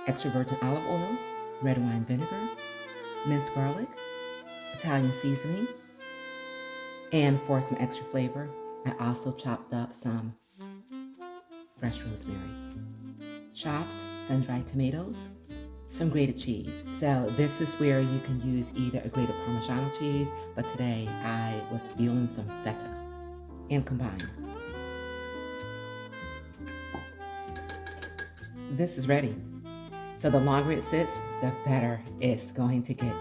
extra virgin olive oil, red wine vinegar, minced garlic, Italian seasoning, and for some extra flavor, I also chopped up some fresh rosemary, chopped sun-dried tomatoes, some grated cheese. So this is where you can use either a grated Parmesan cheese, but today I was feeling some feta, and combine. This is ready. So the longer it sits, the better it's going to get.